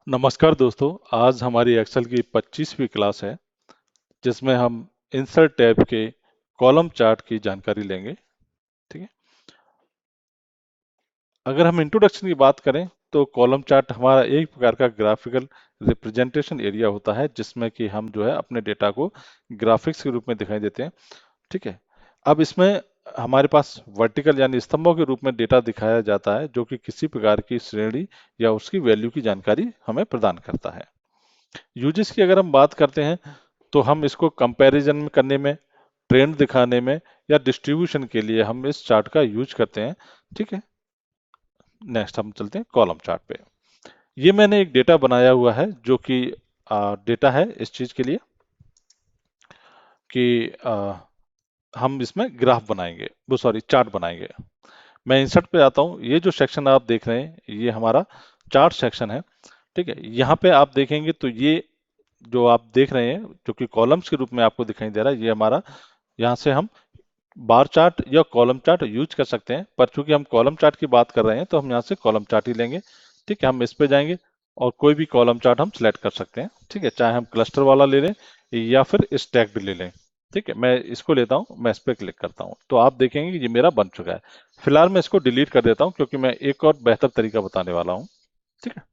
नमस्कार दोस्तों। आज हमारी एक्सेल की 25वीं क्लास है जिसमें हम इंसर्ट टैब के कॉलम चार्ट की जानकारी लेंगे। ठीक है। अगर हम इंट्रोडक्शन की बात करें तो कॉलम चार्ट हमारा एक प्रकार का ग्राफिकल रिप्रेजेंटेशन एरिया होता है जिसमें कि हम जो है अपने डेटा को ग्राफिक्स के रूप में दिखाई देते हैं। ठीक है। अब इसमें हमारे पास वर्टिकल यानी स्तंभों के रूप में डेटा दिखाया जाता है जो कि किसी प्रकार की श्रेणी या उसकी वैल्यू की जानकारी हमें प्रदान करता है। यूजेस की अगर हम बात करते हैं तो हम इसको कंपैरिजन करने में, ट्रेंड दिखाने में या डिस्ट्रीब्यूशन के लिए हम इस चार्ट का यूज करते हैं। ठीक है। नेक्स्ट हम चलते हैं कॉलम चार्ट पे। ये मैंने एक डेटा बनाया हुआ है जो कि डेटा है इस चीज के लिए कि हम इसमें ग्राफ बनाएंगे, वो सॉरी चार्ट बनाएंगे। मैं इंसर्ट पे आता हूँ। ये जो सेक्शन आप देख रहे हैं ये हमारा चार्ट सेक्शन है। ठीक है। यहाँ पे आप देखेंगे तो ये जो आप देख रहे हैं जो कि कॉलम्स के रूप में आपको दिखाई दे रहा है, ये हमारा, यहाँ से हम बार चार्ट या कॉलम चार्ट यूज कर सकते हैं, पर चूंकि हम कॉलम चार्ट की बात कर रहे हैं तो हम यहाँ से कॉलम चार्ट ही लेंगे। ठीक है। हम इस पे जाएंगे और कोई भी कॉलम चार्ट हम सिलेक्ट कर सकते हैं। ठीक है। चाहे हम क्लस्टर वाला ले लें या फिर स्टैक्ड ले लें। ठीक है। मैं इसको लेता हूँ, मैं इस पे क्लिक करता हूँ तो आप देखेंगे कि ये मेरा बन चुका है। फिलहाल मैं इसको डिलीट कर देता हूँ क्योंकि मैं एक और बेहतर तरीका बताने वाला हूँ। ठीक है।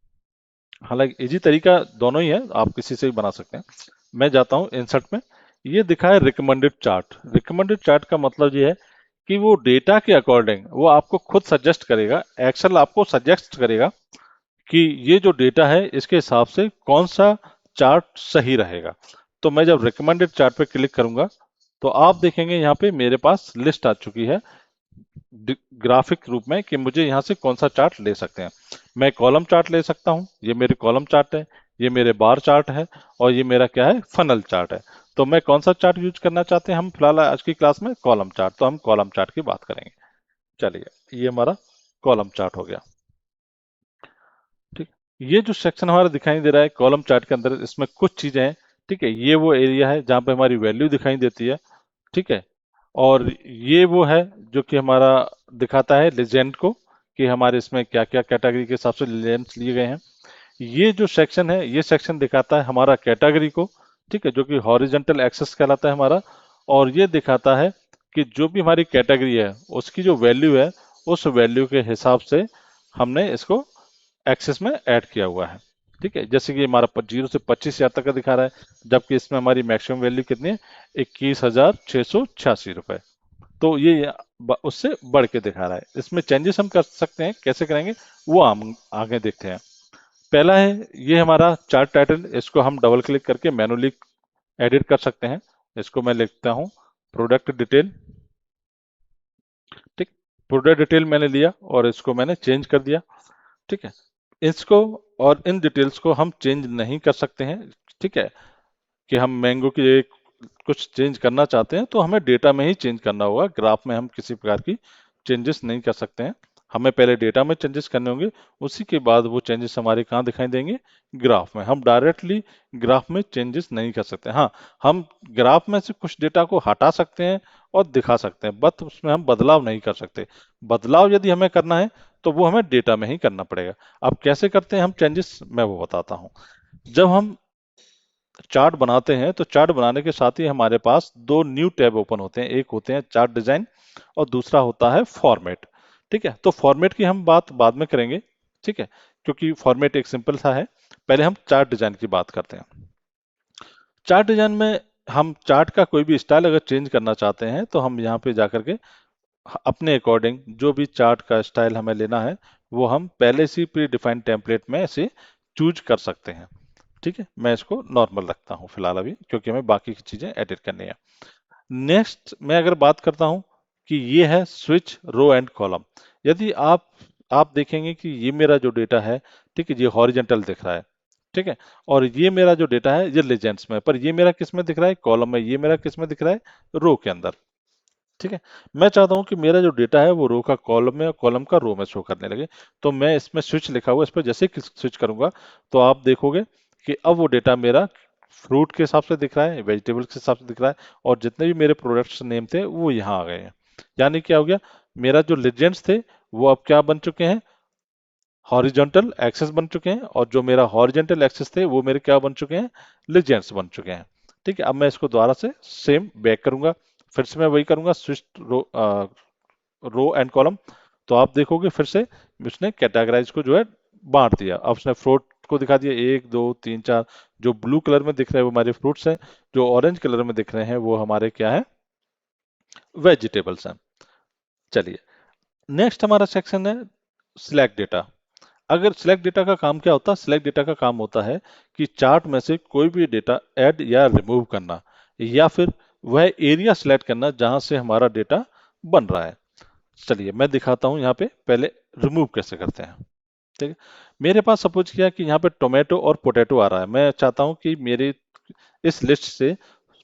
हालांकि इजी तरीका दोनों ही है, आप किसी से भी बना सकते हैं। मैं जाता हूँ इंसर्ट में। ये दिखा है रिकमेंडेड चार्ट। रिकमेंडेड चार्ट का मतलब ये है कि वो डेटा के अकॉर्डिंग वो आपको खुद सजेस्ट करेगा, एक्सेल आपको सजेस्ट करेगा कि ये जो डेटा है इसके हिसाब से कौन सा चार्ट सही रहेगा। तो मैं जब रिकमेंडेड चार्ट पे क्लिक करूंगा तो आप देखेंगे यहाँ पे मेरे पास लिस्ट आ चुकी है ग्राफिक रूप में कि मुझे यहाँ से कौन सा चार्ट ले सकते हैं। मैं कॉलम चार्ट ले सकता हूँ, ये मेरे कॉलम चार्ट है, ये मेरे बार चार्ट है और ये मेरा क्या है, फनल चार्ट है। तो मैं कौन सा चार्ट यूज करना चाहते हैं हम फिलहाल आज की क्लास में, कॉलम चार्ट। तो हम कॉलम चार्ट की बात करेंगे। चलिए, ये हमारा कॉलम चार्ट हो गया। ठीक। ये जो सेक्शन हमारा दिखाई दे रहा है कॉलम चार्ट के अंदर, इसमें कुछ चीजें हैं। ठीक है। ये वो एरिया है जहाँ पे हमारी वैल्यू दिखाई देती है। ठीक है। और ये वो है जो कि हमारा दिखाता है लेजेंड को, कि हमारे इसमें क्या क्या कैटेगरी के हिसाब से लेजेंड्स लिए गए हैं। ये जो सेक्शन है ये सेक्शन दिखाता है हमारा कैटेगरी को। ठीक है। जो कि हॉरिजेंटल एक्सेस कहलाता है हमारा। और ये दिखाता है कि जो भी हमारी कैटेगरी है उसकी जो वैल्यू है उस वैल्यू के हिसाब से हमने इसको एक्सेस में ऐड किया हुआ है। ठीक है। जैसे कि हमारा 0 से 25 हज़ार तक का दिखा रहा है जबकि इसमें हमारी मैक्सिमम वैल्यू कितनी है, 21,686 रुपए। तो ये उससे बढ़ के दिखा रहा है। इसमें चेंजेस हम कर सकते हैं, कैसे करेंगे वो हम आगे देखते हैं। पहला है ये हमारा चार्ट टाइटल, इसको हम डबल क्लिक करके मैनुअली एडिट कर सकते हैं। इसको मैं लिखता हूँ प्रोडक्ट डिटेल। ठीक। प्रोडक्ट डिटेल मैंने लिया और इसको मैंने चेंज कर दिया। ठीक है। इसको और इन डिटेल्स को हम चेंज नहीं कर सकते हैं। ठीक है। कि हम मैंगो की कुछ चेंज करना चाहते हैं तो हमें डेटा में ही चेंज करना होगा, ग्राफ में हम किसी प्रकार की चेंजेस नहीं कर सकते हैं। हमें पहले डेटा में चेंजेस करने होंगे, उसी के बाद वो चेंजेस हमारे कहाँ दिखाई देंगे, ग्राफ में। हम डायरेक्टली ग्राफ में चेंजेस नहीं कर सकते। हाँ, हम ग्राफ में से कुछ डेटा को हटा सकते हैं और दिखा सकते हैं, बट उसमें हम बदलाव नहीं कर सकते। बदलाव यदि हमें करना है तो वो हमें डेटा में ही करना पड़ेगा। अब कैसे करते हैं हम चेंजेस, मैं वो बताता हूँ। जब हम चार्ट बनाते हैं तो चार्ट बनाने के साथ ही हमारे पास दो न्यू टैब ओपन होते हैं। एक होते हैं चार्ट डिजाइन और दूसरा होता है फॉर्मेट। ठीक है। तो फॉर्मेट की हम बात बाद में करेंगे। ठीक है। क्योंकि फॉर्मेट एक सिंपल सा है। पहले हम चार्ट डिजाइन की बात करते हैं। चार्ट डिजाइन में हम चार्ट का कोई भी स्टाइल अगर चेंज करना चाहते हैं तो हम यहाँ पे जाकर के अपने अकॉर्डिंग जो भी चार्ट का स्टाइल हमें लेना है वो हम पहले से प्री डिफाइंड टेम्पलेट में से चूज कर सकते हैं। ठीक है। मैं इसको नॉर्मल रखता हूँ फिलहाल अभी, क्योंकि हमें बाकी की चीजें एडिट करनी है। नेक्स्ट मैं अगर बात करता हूँ कि ये है स्विच रो एंड कॉलम। यदि आप देखेंगे कि ये मेरा जो डेटा है, ठीक है, ये हॉरिजेंटल दिख रहा है। ठीक है। और ये मेरा जो डेटा है ये लेजेंड्स में, पर ये मेरा किस में दिख रहा है, कॉलम में। ये मेरा किस में दिख रहा है, रो के अंदर। ठीक है। मैं चाहता हूं कि मेरा जो डेटा है वो रो का कॉलम में और कॉलम का रो में शो करने लगे। तो मैं इसमें स्विच लिखा हुआ, इस पर जैसे ही स्विच करूंगा तो आप देखोगे कि अब वो डेटा मेरा फ्रूट के हिसाब से दिख रहा है, वेजिटेबल्स के हिसाब से दिख रहा है, और जितने भी मेरे प्रोडक्ट्स नेम थे वो यहाँ आ गए हैं। यानी क्या हो गया, मेरा जो लेजेंड्स थे वो अब क्या बन चुके हैं, हॉरिजॉन्टल एक्सेस बन चुके हैं, और जो मेरा हॉरिजॉन्टल एक्सेस थे वो मेरे क्या बन चुके हैं, लीजेंड्स बन चुके हैं। ठीक है, अब मैं इसको दोबारा से सेम बैक करूंगा, फिर से मैं वही करूंगा, स्विच रो एंड कॉलम। तो आप देखोगे फिर से उसने कैटेगराइज को जो है बांट दिया। अब उसने फ्रूट को दिखा दिया, 1 2 3 4। जो ब्लू कलर में दिख रहे हैं वो हमारे फ्रूट्स हैं, जो ऑरेंज कलर में दिख रहे हैं वो हमारे क्या है, वेजिटेबल्स हैं। चलिए, नेक्स्ट हमारा सेक्शन है सिलेक्ट डेटा। अगर सिलेक्ट डेटा का काम क्या होता है, सिलेक्ट डेटा का काम होता है कि चार्ट में से कोई भी डेटा ऐड या रिमूव करना, या फिर वह एरिया सिलेक्ट करना जहां से हमारा डेटा बन रहा है। चलिए मैं दिखाता हूं यहाँ पे, पहले रिमूव कैसे करते हैं। ठीक है, मेरे पास सपोज किया कि यहाँ पे टोमेटो और पोटैटो आ रहा है, मैं चाहता हूँ कि मेरे इस लिस्ट से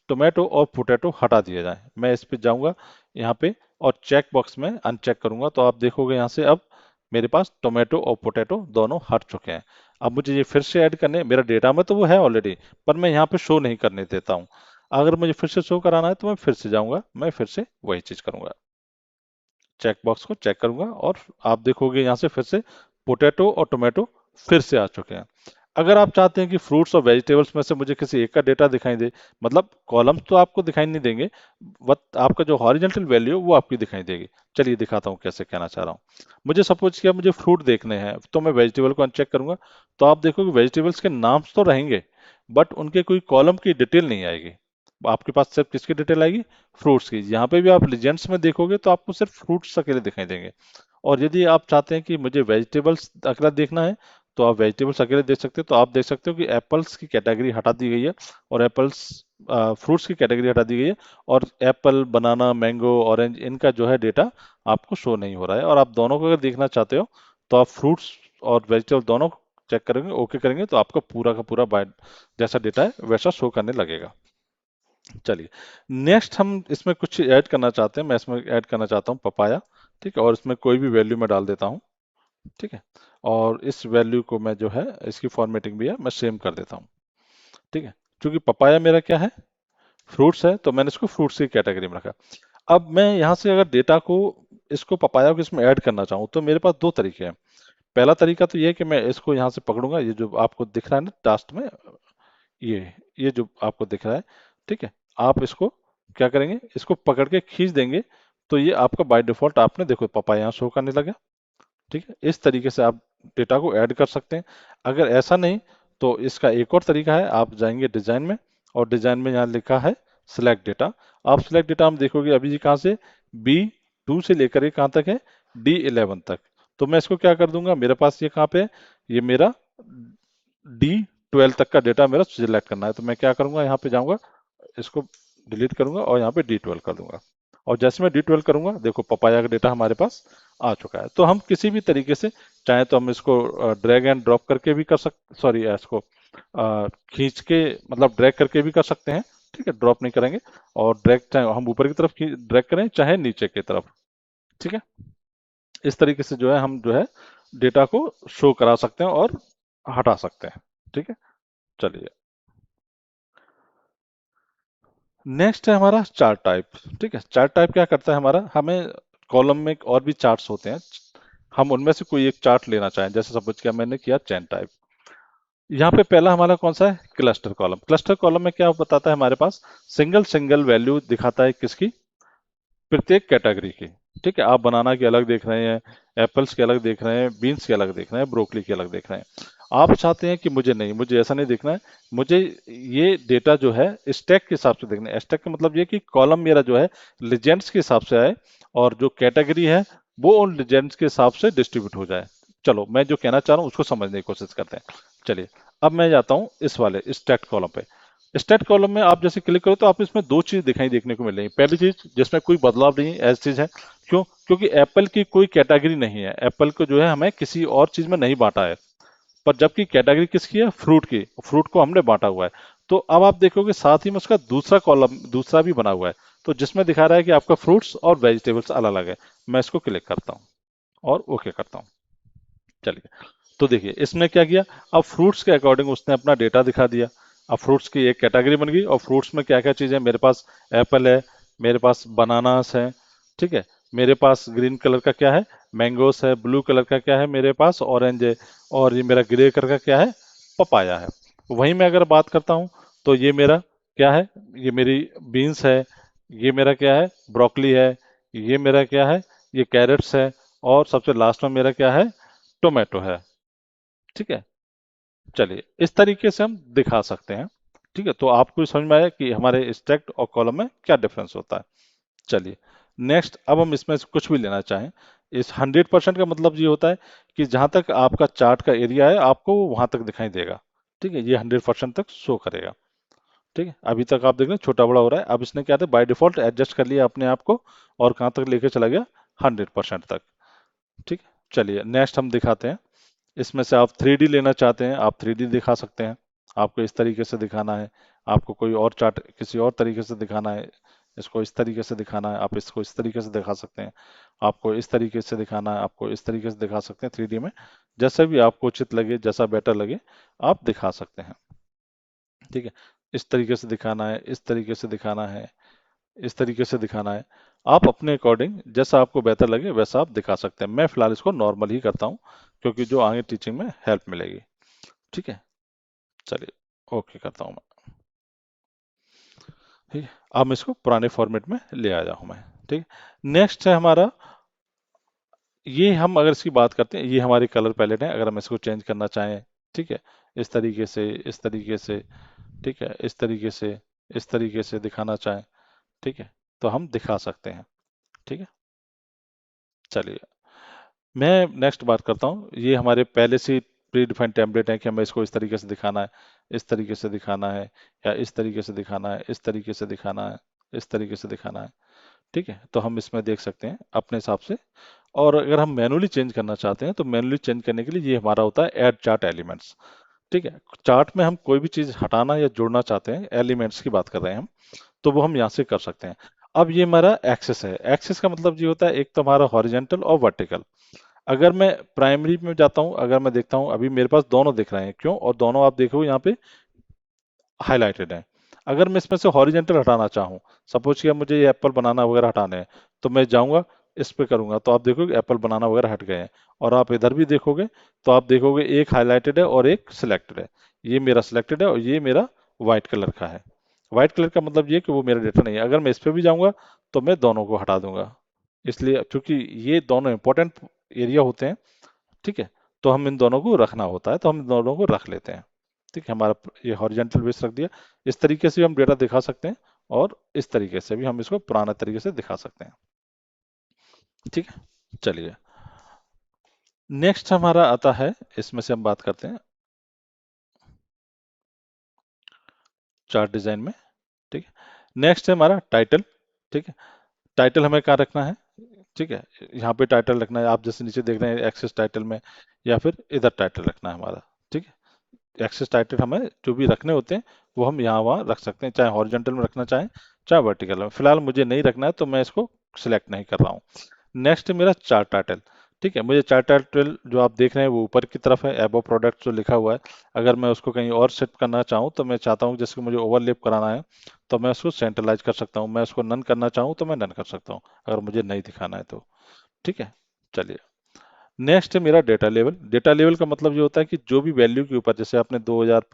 टोमेटो और पोटैटो हटा दिया जाए। मैं इस पे जाऊंगा यहाँ पे, और चेक बॉक्स में अनचेक करूंगा, तो आप देखोगे यहाँ से अब मेरे पास टोमेटो और पोटैटो दोनों हट चुके हैं। अब मुझे ये फिर से ऐड करने, मेरा डेटा में तो वो है ऑलरेडी, पर मैं यहाँ पे शो नहीं करने देता हूँ। अगर मुझे फिर से शो कराना है तो मैं फिर से जाऊंगा, मैं फिर से वही चीज करूंगा, चेक बॉक्स को चेक करूंगा, और आप देखोगे यहाँ से फिर से पोटैटो और टोमेटो फिर से आ चुके हैं। अगर आप चाहते हैं कि फ्रूट्स और वेजिटेबल्स में से मुझे किसी एक का डेटा दिखाई दे, मतलब कॉलम्स तो आपको दिखाई नहीं देंगे, बट आपका जो हॉरिजॉन्टल वैल्यू वो आपकी दिखाई देगी। चलिए दिखाता हूँ कैसे कहना चाह रहा हूँ। मुझे सपोज किया मुझे फ्रूट देखने हैं, तो मैं वेजिटेबल को अनचेक करूंगा, तो आप देखोगे वेजिटेबल्स के नाम्स तो रहेंगे, बट उनके कोई कॉलम की डिटेल नहीं आएगी। आपके पास सिर्फ किसकी डिटेल आएगी, फ्रूट्स की। यहाँ पे भी आप लीजेंड्स में देखोगे तो आपको सिर्फ फ्रूट्स अकेले दिखाई देंगे। और यदि आप चाहते हैं कि मुझे वेजिटेबल्स अकेला देखना है, तो आप वेजिटेबल्स अकेले देख सकते हो। तो आप देख सकते हो कि एप्पल्स की कैटेगरी हटा दी गई है, और एप्पल्स फ्रूट्स की कैटेगरी हटा दी गई है, और एप्पल, बनाना, मैंगो, ऑरेंज, इनका जो है डेटा आपको शो नहीं हो रहा है। और आप दोनों को अगर देखना चाहते हो तो आप फ्रूट्स और वेजिटेबल दोनों चेक करेंगे, ओके करेंगे, तो आपका पूरा का पूरा जैसा डेटा है वैसा शो करने लगेगा। चलिए, नेक्स्ट हम इसमें कुछ ऐड करना चाहते हैं, मैं इसमें ऐड करना चाहता हूँ पपाया। ठीक है, और इसमें कोई भी वैल्यू मैं डाल देता हूँ। ठीक है, और इस वैल्यू को मैं जो है, इसकी फॉर्मेटिंग भी है, मैं सेम कर देता हूँ। ठीक है, क्योंकि पपाया मेरा क्या है, फ्रूट्स है, तो मैंने इसको फ्रूट्स की कैटेगरी में रखा। अब मैं यहाँ से अगर डेटा को, इसको पपाया को इसमें ऐड करना चाहूँ, तो मेरे पास दो तरीके हैं। पहला तरीका तो ये है कि मैं इसको यहाँ से पकड़ूंगा, ये जो आपको दिख रहा है ना टास्क में, ये जो आपको दिख रहा है, ठीक है, आप इसको क्या करेंगे, इसको पकड़ के खींच देंगे, तो ये आपका बाय डिफॉल्ट आपने देखो पापा यहाँ शो करने लगा। ठीक है, इस तरीके से आप डेटा को ऐड कर सकते हैं। अगर ऐसा नहीं, तो इसका एक और तरीका है, आप जाएंगे डिजाइन में, और डिजाइन में यहाँ लिखा है सिलेक्ट डेटा। आप सिलेक्ट डेटा हम देखोगे अभी जी कहाँ से, B2 से लेकर के कहाँ तक है, D11 तक। तो मैं इसको क्या कर दूंगा, मेरे पास ये कहाँ पे है, ये मेरा D12 तक का डेटा मेरा सिलेक्ट करना है। तो मैं क्या करूंगा, यहाँ पे जाऊंगा, इसको डिलीट करूंगा और यहाँ पे D12 कर दूंगा। और जैसे मैं D12 करूंगा, देखो पपाया का डेटा हमारे पास आ चुका है। तो हम किसी भी तरीके से चाहे तो हम इसको ड्रैग एंड ड्रॉप करके भी कर सकते, सॉरी इसको खींच के, मतलब ड्रैग करके भी कर सकते हैं। ठीक है, ड्रॉप नहीं करेंगे। और ड्रैग चाहे हम ऊपर की तरफ ड्रैग करें चाहे नीचे की तरफ। ठीक है, इस तरीके से जो है हम जो है डेटा को शो करा सकते हैं और हटा सकते हैं। ठीक है, चलिए, नेक्स्ट है हमारा चार्ट टाइप। ठीक है, चार्ट टाइप क्या करता है हमारा, हमें कॉलम में और भी चार्ट्स होते हैं, हम उनमें से कोई एक चार्ट लेना चाहें, जैसे सपोज किया मैंने किया चैन टाइप। यहाँ पे पहला हमारा कौन सा है, क्लस्टर कॉलम। क्लस्टर कॉलम में क्या बताता है, हमारे पास सिंगल सिंगल वैल्यू दिखाता है किसकी, प्रत्येक कैटेगरी की। ठीक है, आप बनाना की अलग देख रहे हैं, एप्पल्स के अलग देख रहे हैं, बीन्स के अलग देख रहे हैं, ब्रोकली के अलग देख रहे हैं। आप चाहते हैं कि मुझे नहीं, मुझे ऐसा नहीं देखना है, मुझे ये डेटा जो है स्टैक के हिसाब से देखना है। स्टैक का मतलब ये कि कॉलम मेरा जो है लेजेंड्स के हिसाब से आए, और जो कैटेगरी है वो उन लेजेंड्स के हिसाब से डिस्ट्रीब्यूट हो जाए। चलो मैं जो कहना चाह रहा हूँ उसको समझने की कोशिश करते हैं। चलिए, अब मैं जाता हूँ इस वाले स्टैट कॉलम पे। स्टेट कॉलम में आप जैसे क्लिक करो तो आप इसमें दो चीज दिखाई देखने को मिल रही है। पहली चीज जिसमें कोई बदलाव नहीं है, एज चीज है। क्यों, क्योंकि एप्पल की कोई कैटेगरी नहीं है, एप्पल को जो है हमें किसी और चीज में नहीं बांटा है। पर जबकि कैटेगरी किसकी है, फ्रूट की, फ्रूट को हमने बांटा हुआ है। तो अब आप देखोगे साथ ही में उसका दूसरा कॉलम दूसरा भी बना हुआ है, तो जिसमें दिखा रहा है कि आपका फ्रूट्स और वेजिटेबल्स अलग अलग है। मैं इसको क्लिक करता हूँ और ओके करता हूँ। चलिए, तो देखिए इसने क्या किया, अब फ्रूट्स के अकॉर्डिंग उसने अपना डेटा दिखा दिया। अब फ्रूट्स की एक कैटेगरी बन गई, और फ्रूट्स में क्या क्या चीज़ है, मेरे पास एप्पल है, मेरे पास बनानास है। ठीक है, मेरे पास ग्रीन कलर का क्या है, मैंगोस है, ब्लू कलर का क्या है मेरे पास, ऑरेंज है, और ये मेरा ग्रे कलर का क्या है, पपाया है। वहीं मैं अगर बात करता हूँ तो ये मेरा क्या है, ये मेरी बीन्स है, ये मेरा क्या है, ब्रोकली है, ये मेरा क्या है, ये कैरेट्स है, और सबसे लास्ट में मेरा क्या है, टोमेटो है। ठीक है, चलिए इस तरीके से हम दिखा सकते हैं। ठीक है, तो आपको समझ में आया कि हमारे स्टैक्ड और कॉलम में क्या डिफरेंस होता है। चलिए नेक्स्ट, अब हम इसमें से कुछ भी लेना चाहें, इस 100% का मतलब ये होता है कि जहां तक आपका चार्ट का एरिया है आपको वहां तक दिखाई देगा। ठीक है, ये 100% तक शो करेगा। ठीक है, अभी तक आप देख रहे हैं छोटा बड़ा हो रहा है, अब इसने क्या था बाय डिफॉल्ट एडजस्ट कर लिया अपने आप को, और कहाँ तक लेके चला गया, 100% तक। ठीक है, चलिए नेक्स्ट हम दिखाते हैं। इसमें से आप 3D लेना चाहते हैं, आप 3D दिखा सकते हैं। आपको इस तरीके से दिखाना है, आपको कोई और चार्ट किसी और तरीके से दिखाना है, इसको इस तरीके से दिखाना है, आप इसको इस तरीके से दिखा सकते हैं। आपको इस तरीके से दिखाना है, आपको इस तरीके से दिखा सकते हैं 3D में। जैसे भी आपको उचित लगे, जैसा बेटर लगे, आप दिखा सकते हैं। ठीक है, इस तरीके से दिखाना है, इस तरीके से दिखाना है, इस तरीके से दिखाना है। आप अपने अकॉर्डिंग जैसा आपको बेहतर लगे वैसा आप दिखा सकते हैं। मैं फिलहाल इसको नॉर्मल ही करता हूँ, क्योंकि जो आगे टीचिंग में हेल्प मिलेगी। ठीक है, चलिए ओके करता हूँ मैं। ठीक है, अब मैं इसको पुराने फॉर्मेट में ले आया हूँ मैं। ठीक है, नेक्स्ट है हमारा, ये हम अगर इसकी बात करते हैं, ये हमारी कलर पैलेट है, अगर हम इसको चेंज करना चाहें। ठीक है, इस तरीके से, इस तरीके से, ठीक है, इस तरीके से, इस तरीके से दिखाना चाहें, ठीक है, तो हम दिखा सकते हैं। ठीक है, चलिए मैं नेक्स्ट बात करता हूँ। ये हमारे पहले से प्री डिफाइंड टेम्पलेट है कि हमें इसको इस तरीके से दिखाना है, इस तरीके से दिखाना है, या इस तरीके से दिखाना है, इस तरीके से दिखाना है, इस तरीके से दिखाना है। ठीक है, तो हम इसमें देख सकते हैं अपने हिसाब से। और अगर हम मैनुअली चेंज करना चाहते हैं तो मैनुअली चेंज करने के लिए ये हमारा होता है ऐड चार्ट एलिमेंट्स। ठीक है, चार्ट में हम कोई भी चीज़ हटाना या जोड़ना चाहते हैं, एलिमेंट्स की बात कर रहे हैं हम, तो वो हम यहाँ से कर सकते हैं। अब ये हमारा एक्सेस है, एक्सेस का मतलब ये होता है एक तो हमारा हॉरिजेंटल और वर्टिकल। अगर मैं प्राइमरी में जाता हूँ, अगर मैं देखता हूँ, अभी मेरे पास दोनों दिख रहे हैं, क्यों, और दोनों आप देखो यहाँ पे हाईलाइटेड है। अगर मैं इसमें से हॉरिजेंटल हटाना चाहूँ, सपोज कि अब मुझे ये एप्पल बनाना वगैरह हटाने हैं, तो मैं जाऊंगा, इस पे करूंगा, तो आप देखोगे एप्पल बनाना वगैरह हट गए हैं। और आप इधर भी देखोगे तो आप देखोगे एक हाईलाइटेड है और एक सिलेक्टेड है। ये मेरा सिलेक्टेड है और ये मेरा व्हाइट कलर का है। व्हाइट कलर का मतलब ये कि वो मेरा डेटा नहीं है। अगर मैं इस पे भी जाऊंगा तो मैं दोनों को हटा दूंगा, इसलिए क्योंकि ये दोनों इंपॉर्टेंट एरिया होते हैं। ठीक है, तो हम इन दोनों को रखना होता है, तो हम इन दोनों को रख लेते हैं। ठीक है, हमारा ये हॉरिजेंटल बेस रख दिया। इस तरीके से भी हम डेटा दिखा सकते हैं, और इस तरीके से भी हम इसको पुराना तरीके से दिखा सकते हैं। ठीक है, चलिए नेक्स्ट हमारा आता है, इसमें से हम बात करते हैं चार्ट डिजाइन में। ठीक है, नेक्स्ट है हमारा टाइटल। ठीक है, टाइटल हमें कहाँ रखना है, ठीक है, यहाँ पे टाइटल रखना है, आप जैसे नीचे देख रहे हैं एक्सेस टाइटल में, या फिर इधर टाइटल रखना है हमारा। ठीक है, एक्सेस टाइटल हमें जो भी रखने होते हैं वो हम यहाँ वहाँ रख सकते हैं, चाहे हॉरिजॉन्टल में रखना चाहें, चाहे वर्टिकल में। फिलहाल मुझे नहीं रखना है तो मैं इसको सिलेक्ट नहीं कर रहा हूँ। नेक्स्ट मेरा चार्ट टाइटल। ठीक है, मुझे चार्ट टाइटल जो आप देख रहे हैं वो ऊपर की तरफ है, एबो प्रोडक्ट जो लिखा हुआ है। अगर मैं उसको कहीं और सेट करना चाहूँ तो मैं चाहता हूँ जैसे कि मुझे ओवरलैप कराना है, तो मैं उसको सेंट्रलाइज कर सकता हूँ। मैं उसको नन करना चाहूँ तो मैं नन कर सकता हूँ, अगर मुझे नहीं दिखाना है तो। ठीक है, चलिए नेक्स्ट है मेरा डेटा लेवल। डेटा लेवल का मतलब ये होता है कि जो भी वैल्यू के ऊपर, जैसे आपने 2000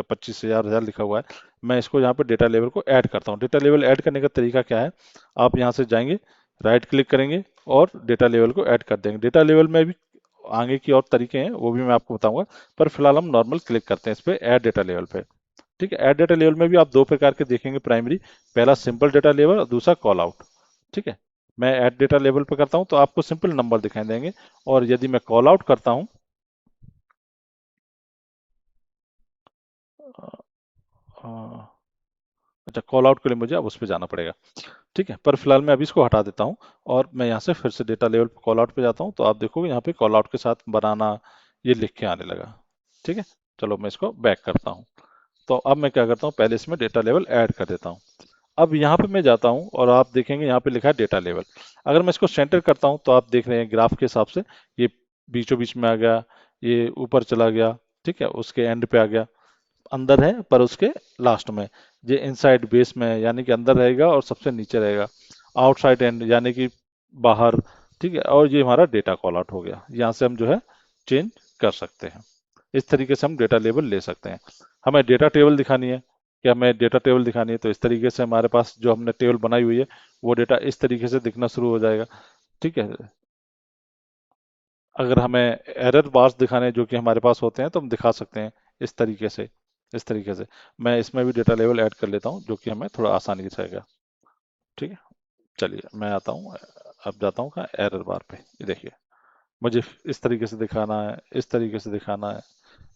25,000 लिखा हुआ है, मैं इसको यहाँ पे डेटा लेवल को ऐड करता हूँ। डेटा लेवल ऐड करने का तरीका क्या है, आप यहाँ से जाएंगे, राइट क्लिक करेंगे और डेटा लेवल को ऐड कर देंगे। डेटा लेवल में भी आगे की और तरीके हैं, वो भी मैं आपको बताऊंगा, पर फिलहाल हम नॉर्मल क्लिक करते हैं इस पे ऐड डेटा लेवल पे। ठीक है, ऐड डेटा लेवल में भी आप दो प्रकार के देखेंगे प्राइमरी, पहला सिंपल डेटा लेवल और दूसरा कॉल आउट। ठीक है, मैं ऐड डेटा लेवल पे करता हूँ तो आपको सिंपल नंबर दिखाई देंगे, और यदि मैं कॉल आउट करता हूँ, अच्छा कॉल आउट के लिए मुझे अब उस पर जाना पड़ेगा। ठीक है, पर फिलहाल मैं अभी इसको हटा देता हूँ, और मैं यहाँ से फिर से डेटा लेवल कॉल आउट पे जाता हूँ, तो आप देखोगे यहाँ पे कॉल आउट के साथ बनाना ये लिख के आने लगा। ठीक है, चलो मैं इसको बैक करता हूँ। तो अब मैं क्या करता हूँ, पहले इसमें डेटा लेवल ऐड कर देता हूँ। अब यहाँ पे मैं जाता हूँ और आप देखेंगे यहाँ पे लिखा है डेटा लेवल। अगर मैं इसको सेंटर करता हूँ तो आप देख रहे हैं ग्राफ के हिसाब से ये बीचों बीच में आ गया, ये ऊपर चला गया, ठीक है, उसके एंड पे आ गया, अंदर है पर उसके लास्ट में। ये इनसाइड बेस में है, यानी कि अंदर रहेगा और सबसे नीचे रहेगा। आउटसाइड एंड यानी कि बाहर, ठीक है। और ये हमारा डेटा कॉल आउट हो गया, यहाँ से हम जो है चेंज कर सकते हैं। इस तरीके से हम डेटा लेबल ले सकते हैं। हमें डेटा टेबल दिखानी है, कि हमें डेटा टेबल दिखानी है, तो इस तरीके से हमारे पास जो हमने टेबल बनाई हुई है वो डेटा इस तरीके से दिखना शुरू हो जाएगा, ठीक है। अगर हमें एरर बार्स दिखाने हैं जो कि हमारे पास होते हैं तो हम दिखा सकते हैं इस तरीके से, इस तरीके से। मैं इसमें भी डेटा लेवल ऐड कर लेता हूँ जो कि हमें थोड़ा आसानी से रहेगा, ठीक है। चलिए मैं आता हूँ, अब जाता हूँ कहाँ, एरर बार पे। ये देखिए, मुझे इस तरीके से दिखाना है, इस तरीके से दिखाना है,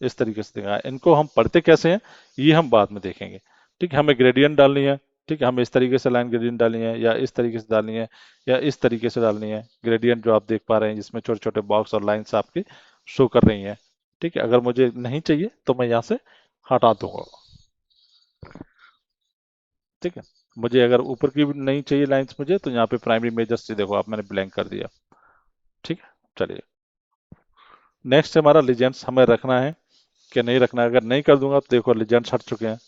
इस तरीके से दिखाना है। इनको हम पढ़ते कैसे हैं ये हम बाद में देखेंगे, ठीक है। हमें ग्रेडियंट डालनी है, ठीक है। हमें इस तरीके से लाइन ग्रेडियंट डालनी है, या इस तरीके से डालनी है, या इस तरीके से डालनी है। ग्रेडियंट जो आप देख पा रहे हैं जिसमें छोटे छोटे बॉक्स और लाइन्स आपकी शो कर रही हैं, ठीक है। अगर मुझे नहीं चाहिए तो मैं यहाँ से हटा दूंगा, ठीक है। मुझे अगर ऊपर की भी नहीं चाहिए लाइंस मुझे, तो यहाँ पे प्राइमरी मेजर से देखो आप, मैंने ब्लैंक कर दिया, ठीक है। चलिए, नेक्स्ट हमारा लीजेंड्स हमें रखना है कि नहीं रखना है। अगर नहीं कर दूंगा तो देखो लीजेंड्स हट चुके हैं,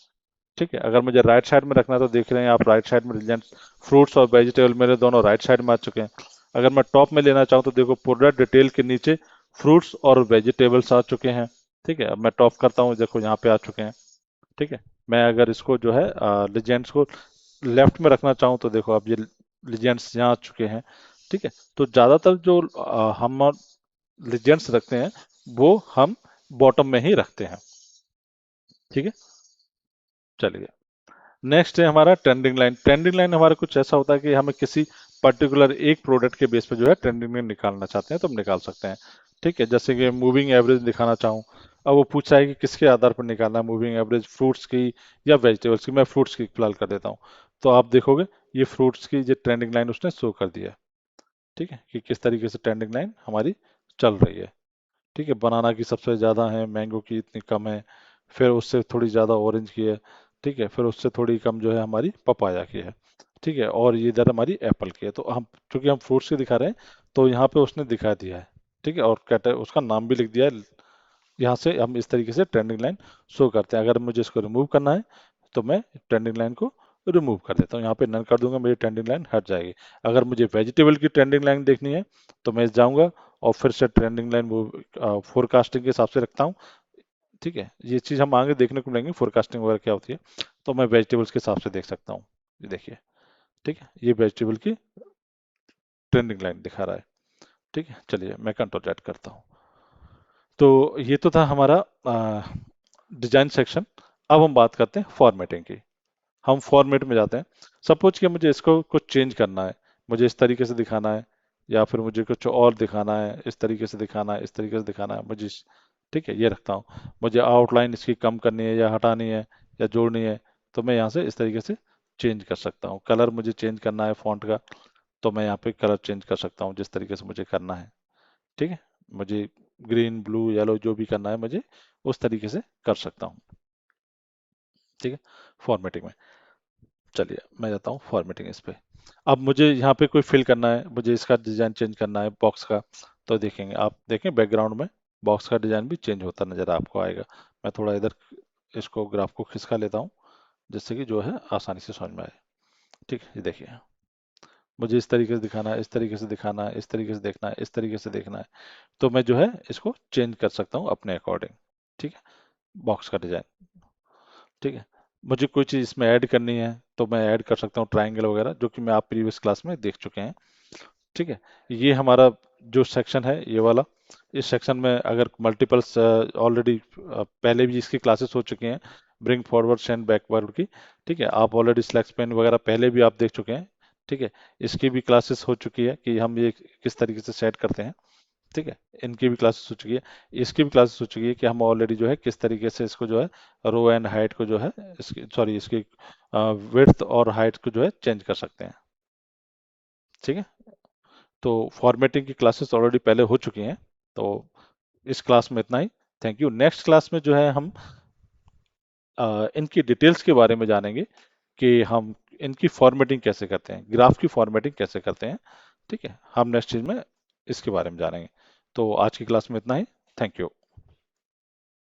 ठीक है। अगर मुझे राइट साइड में रखना है तो देख रहे हैं आप, राइट साइड में लीजेंड्स फ्रूट्स और वेजिटेबल मेरे दोनों राइट साइड में आ चुके हैं। अगर मैं टॉप में लेना चाहूँ तो देखो प्रोडक्ट डिटेल के नीचे फ्रूट्स और वेजिटेबल्स आ चुके हैं, ठीक है। अब मैं टॉप करता हूँ, देखो यहाँ पे आ चुके हैं, ठीक है। मैं अगर इसको जो है लीजेंड्स को लेफ्ट में रखना चाहूँ तो देखो अब ये लीजेंड्स यहाँ आ चुके हैं, ठीक है। तो ज़्यादातर जो हम लीजेंड्स रखते हैं वो हम बॉटम में ही रखते हैं, ठीक है। चलिए, नेक्स्ट है हमारा ट्रेंडिंग लाइन। ट्रेंडिंग लाइन हमारा कुछ ऐसा होता है कि हमें किसी पर्टिकुलर एक प्रोडक्ट के बेस पे जो है ट्रेंडिंग लाइन निकालना चाहते हैं तो हम निकाल सकते हैं, ठीक है। जैसे कि मूविंग एवरेज दिखाना चाहूँ, अब वो पूछा है कि किसके आधार पर निकालना है मूविंग एवरेज, फ्रूट्स की या वेजिटेबल्स की। मैं फ्रूट्स की फिलहाल कर देता हूँ। तो आप देखोगे ये फ्रूट्स की जो ट्रेंडिंग लाइन उसने शो कर दिया है, ठीक है, कि किस तरीके से ट्रेंडिंग लाइन हमारी चल रही है, ठीक है। बनाना की सबसे ज़्यादा है, मैंगो की इतनी कम है, फिर उससे थोड़ी ज़्यादा ऑरेंज की है, ठीक है। फिर उससे थोड़ी कम जो है हमारी पपाया की है, ठीक है। और ये इधर हमारी एप्पल की है। तो हम चूंकि हम फ्रूट्स की दिखा रहे हैं तो यहाँ पे उसने दिखा दिया है, ठीक है। और कैटे उसका नाम भी लिख दिया है। यहाँ से हम इस तरीके से ट्रेंडिंग लाइन शो करते हैं। अगर मुझे इसको रिमूव करना है तो मैं ट्रेंडिंग लाइन को रिमूव कर देता हूँ, यहाँ पे नन कर दूंगा, मेरी ट्रेंडिंग लाइन हट जाएगी। अगर मुझे वेजिटेबल की ट्रेंडिंग लाइन देखनी है तो मैं जाऊंगा और फिर से ट्रेंडिंग लाइन वो फोरकास्टिंग के हिसाब से रखता हूँ, ठीक है। ये चीज़ हम आगे देखने को मिलेंगे फोरकास्टिंग वगैरह क्या होती है। तो मैं वेजिटेबल्स के हिसाब से देख सकता हूँ, ये देखिए, ठीक है। ये वेजिटेबल की ट्रेंडिंग लाइन दिखा रहा है, ठीक है। चलिए मैं कंट्रोल Z करता हूँ। तो ये तो था हमारा डिजाइन सेक्शन। अब हम बात करते हैं फॉर्मेटिंग की। हम फॉर्मेट में जाते हैं। सपोज कि मुझे इसको कुछ चेंज करना है, मुझे इस तरीके से दिखाना है, या फिर मुझे कुछ और दिखाना है, इस तरीके से दिखाना है, इस तरीके से दिखाना है मुझे, ठीक है। ये रखता हूँ। मुझे आउटलाइन इसकी कम करनी है या हटानी है या जोड़नी है, तो मैं यहाँ से इस तरीके से चेंज कर सकता हूँ। कलर मुझे चेंज करना है फॉन्ट का, तो मैं यहाँ पे कलर चेंज कर सकता हूँ जिस तरीके से मुझे करना है, ठीक है। मुझे ग्रीन ब्लू येलो जो भी करना है मुझे उस तरीके से कर सकता हूँ, ठीक है। फॉर्मेटिंग में चलिए मैं जाता हूँ फॉर्मेटिंग इस पे। अब मुझे यहाँ पे कोई फिल करना है, मुझे इसका डिज़ाइन चेंज करना है बॉक्स का, तो देखेंगे आप, देखें बैकग्राउंड में बॉक्स का डिज़ाइन भी चेंज होता नज़र आपको आएगा। मैं थोड़ा इधर इसको ग्राफ को खिसका लेता हूँ जिससे कि जो है आसानी से समझ में आए, ठीक है। ये देखिए, मुझे इस तरीके से दिखाना है, इस तरीके से दिखाना है, इस तरीके से देखना है, इस तरीके से देखना है, तो मैं जो है इसको चेंज कर सकता हूँ अपने अकॉर्डिंग, ठीक है। बॉक्स का डिज़ाइन, ठीक है। मुझे कोई चीज़ इसमें ऐड करनी है तो मैं ऐड कर सकता हूँ ट्रायंगल वगैरह, जो कि मैं आप प्रीवियस क्लास में देख चुके हैं, ठीक है। ये हमारा जो सेक्शन है ये वाला, इस सेक्शन में अगर मल्टीपल्स ऑलरेडी पहले भी इसकी क्लासेस हो चुकी हैं, ब्रिंग फॉरवर्ड सेंड बैकवर्ड की, ठीक है। आप ऑलरेडी सिलेक्ट पेन वगैरह पहले भी आप देख चुके हैं, ठीक है। इसकी भी क्लासेस हो चुकी है कि हम ये किस तरीके से सेट करते हैं, ठीक है। इनकी भी क्लासेस हो चुकी है, इसकी भी क्लासेस हो चुकी है कि हम ऑलरेडी जो है किस तरीके से इसको जो है रो एंड हाइट को जो है इसकी सॉरी इसकी विड्थ और हाइट को जो है चेंज कर सकते हैं, ठीक है। तो फॉर्मेटिंग की क्लासेस ऑलरेडी पहले हो चुकी हैं। तो इस क्लास में इतना ही। Thank you. नेक्स्ट क्लास में जो है हम इनकी डिटेल्स के बारे में जानेंगे कि हम इनकी फॉर्मेटिंग कैसे करते हैं, ग्राफ की फॉर्मेटिंग कैसे करते हैं, ठीक है। हम नेक्स्ट चीज में इसके बारे में जानेंगे। तो आज की क्लास में इतना ही। Thank you.